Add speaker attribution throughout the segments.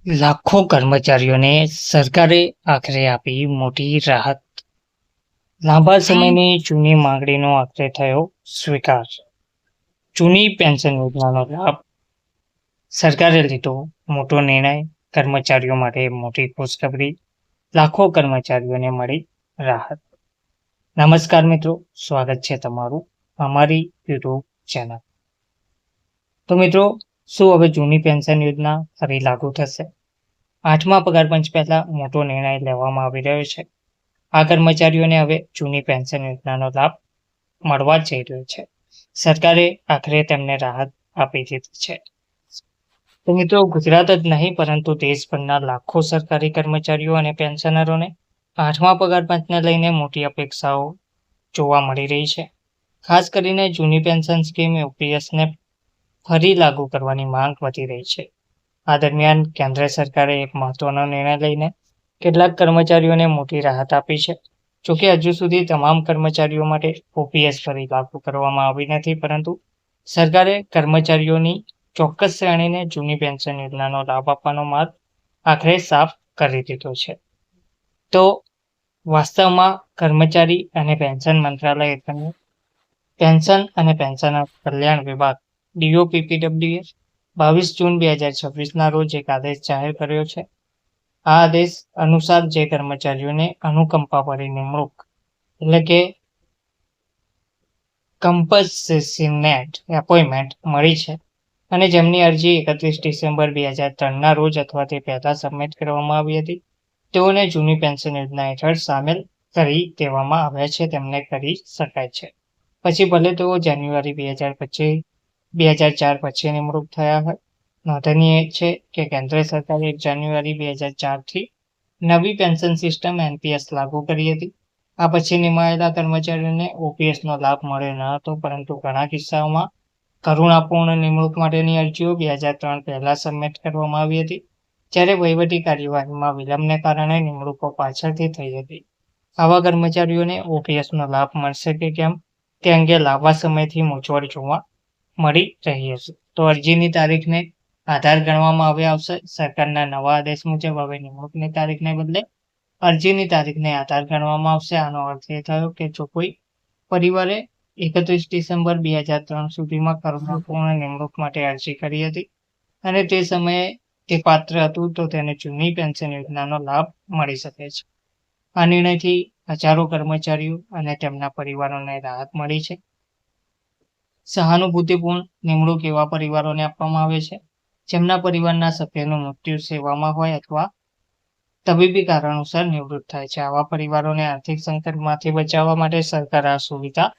Speaker 1: લાખો કર્મચારીઓને સરકારે આખરે આપી મોટી રાહત. લાંબા સમયની જૂની માંગણીનો આખરે થયો સ્વીકાર. જૂની પેન્શન યોજનાનો લાભ. સરકારે લીધો મોટો નિર્ણય. કર્મચારીઓ માટે મોટી ખુશખબરી. લાખો કર્મચારીઓને મળી રાહત. નમસ્કાર મિત્રો, સ્વાગત છે તમારું અમારી યુટ્યુબ ચેનલ. તો મિત્રો, શું હવે જૂની પેન્શન યોજના ફરી લાગુ થશે? 8મા પગાર પંચ પહેલા મોટો નિર્ણય લેવામાં આવી રહ્યો છે. આ કર્મચારીઓને હવે જૂની પેન્શન યોજનાનો લાભ મળવા જઈ રહ્યો છે. સરકારે આખરે તેમને રાહત આપી દીધી છે. તો મિત્રો, ગુજરાત જ નહીં પરંતુ દેશભરના લાખો સરકારી કર્મચારીઓ અને પેન્શનરોને 8મા પગાર પંચને લઈને મોટી અપેક્ષાઓ જોવા મળી રહી છે. ખાસ કરીને જૂની પેન્શન સ્કીમ યુપીએસને ફરી લાગુ કરવાની માંગ વધી રહી છે. આ દરમિયાન કેન્દ્ર સરકારે એક મહત્વનો નિર્ણય લઈને કેટલાક કર્મચારીઓને મોટી રાહત આપી છે. જોકે હજુ સુધી તમામ કર્મચારીઓ માટે ઓપીએસ ફરી લાગુ કરવામાં આવી નથી, પરંતુ સરકારે કર્મચારીઓની ચોક્કસ શ્રેણીને જૂની પેન્શન યોજનાનો લાભ આપવાનો માર્ગ આખરે સાફ કરી દીધો છે. તો વાસ્તવમાં કર્મચારી અને પેન્શન મંત્રાલય હેઠળનું પેન્શન અને પેન્શનર કલ્યાણ વિભાગ DOPPWS 22 જૂન 2026ના રોજ એક આદેશ જાહેર કર્યો છે. આ આદેશ અનુસાર જે કર્મચારીઓને અનુકંપા ભરી નિમણૂક એટલે કે કમ્પન્સેશનેટ એપોઇન્ટમેન્ટ મળી છે અને જેમની અરજી 31 ડિસેમ્બર 2003ના રોજ અથવા તે પહેલા સબમિટ કરવામાં આવી હતી, તેઓને જૂની પેન્શન યોજના હેઠળ સામેલ કરી દેવામાં આવ્યા છે. તેમને કરી શકાય છે. પછી ભલે તેઓ જાન્યુઆરી 2004 પછી નિમણૂક થયા હોય. નોંધનીય છે કે કેન્દ્ર સરકારે 1 જાન્યુઆરી 2004થી નવી પેન્શન સિસ્ટમ એનપીએસ લાગુ કરી હતી. આ પછી નિમાયેલા કર્મચારીઓને ઓપીએસનો લાભ મળ્યો ન હતો, પરંતુ ઘણા કિસ્સાઓમાં કરુણાપૂર્ણ નિમણૂક માટેની અરજીઓ 2003 પહેલા સબમિટ કરવામાં આવી હતી, જ્યારે વહીવટી કાર્યવાહીમાં વિલંબને કારણે નિમણૂકો પાછળથી થઈ હતી. આવા કર્મચારીઓને ઓપીએસનો લાભ મળશે કે કેમ તે અંગે લાંબા સમયથી મૂંઝવણ જોવા મળી રહી હશે. તો અરજીની તારીખને આધાર ગણવામાં આવશે. સરકારના નવા આદેશ મુજબ હવે નિમણૂકની તારીખને બદલે અરજીની તારીખને આધાર ગણવામાં આવશે. આનો અર્થ એ થયો કે જો કોઈ પરિવારે 31 ડિસેમ્બર 2003 સુધીમાં કરુણાપૂર્ણ નિમણૂક માટે અરજી કરી હતી અને તે સમયે તે પાત્ર હતું, તો તેને જૂની પેન્શન યોજનાનો લાભ મળી શકે છે. આ નિર્ણયથી હજારો કર્મચારીઓ અને તેમના પરિવારોને રાહત મળી છે. સહાનુભૂતિપૂર્ણ નિમણૂક એવા પરિવારોને આપવામાં આવે છે જેમના પરિવારના સભ્યનું મૃત્યુ સેવામાં હોય અથવા તબીબી કારણોસર નિવૃત્ત થાય છે. આવા પરિવારોને આર્થિક સંકટમાંથી બચાવવા માટે સરકાર આ સુવિધા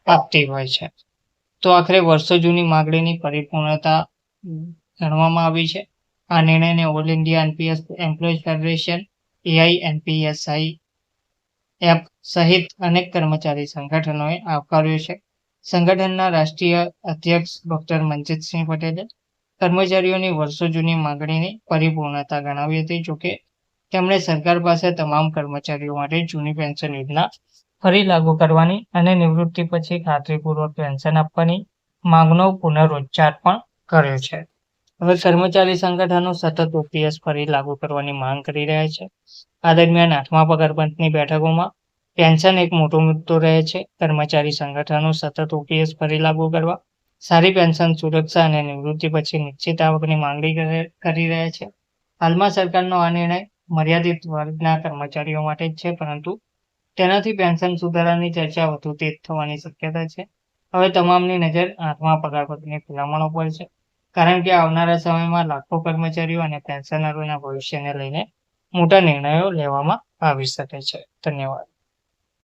Speaker 1: આપતી હોય છે. તો આખરે વર્ષો જૂની માંગણીની પરિપૂર્ણતા ગણવામાં આવી છે. આ નિર્ણયને all India NPS employees federation, AINPSEF સહિત અનેક કર્મચારી સંગઠનોએ આવકાર્યો છે. સંગઠનના રાષ્ટ્રીય અધ્યક્ષ ડોક્ટર મનજીતસિંહ પટેલે કર્મચારીઓની વર્ષો જૂની માંગણીની પરિપૂર્ણતા ગણાવી હતી. જોકે તેમણે સરકાર પાસે તમામ કર્મચારીઓ માટે જૂની પેન્શન યોજના ફરી લાગુ કરવાની અને નિવૃત્તિ પછી ખાતરીપૂર્વક પેન્શન આપવાની માંગનો પુનરોચ્ચાર પણ કર્યો છે. હવે કર્મચારી સંગઠનો સતત ઓપીએસ ફરી લાગુ કરવાની માંગ કરી રહ્યા છે. આ દરમિયાન 8મા પગાર પંચની બેઠકોમાં પેન્શન એક મોટો મુદ્દો રહે છે. કર્મચારી સંગઠનો સતત ઓપીએસ ફરી લાગુ કરવા, સારી પેન્શન સુરક્ષા અને નિવૃત્તિ પછી નિશ્ચિત આવકની માંગણી કરી રહ્યા છે. હાલમાં સરકારનો આ નિર્ણય મર્યાદિત વર્ગના કર્મચારીઓ માટે જ છે, પરંતુ તેનાથી પેન્શન સુધારાની ચર્ચા વધુ તેજ થવાની શક્યતા છે. હવે તમામની નજર 8મા પગાર પંચની ભલામણો પર છે, કારણ કે આવનારા સમયમાં લાખો કર્મચારીઓ અને પેન્શનરોના ભવિષ્યને લઈને મોટા નિર્ણયો લેવામાં આવી શકે છે. ધન્યવાદ.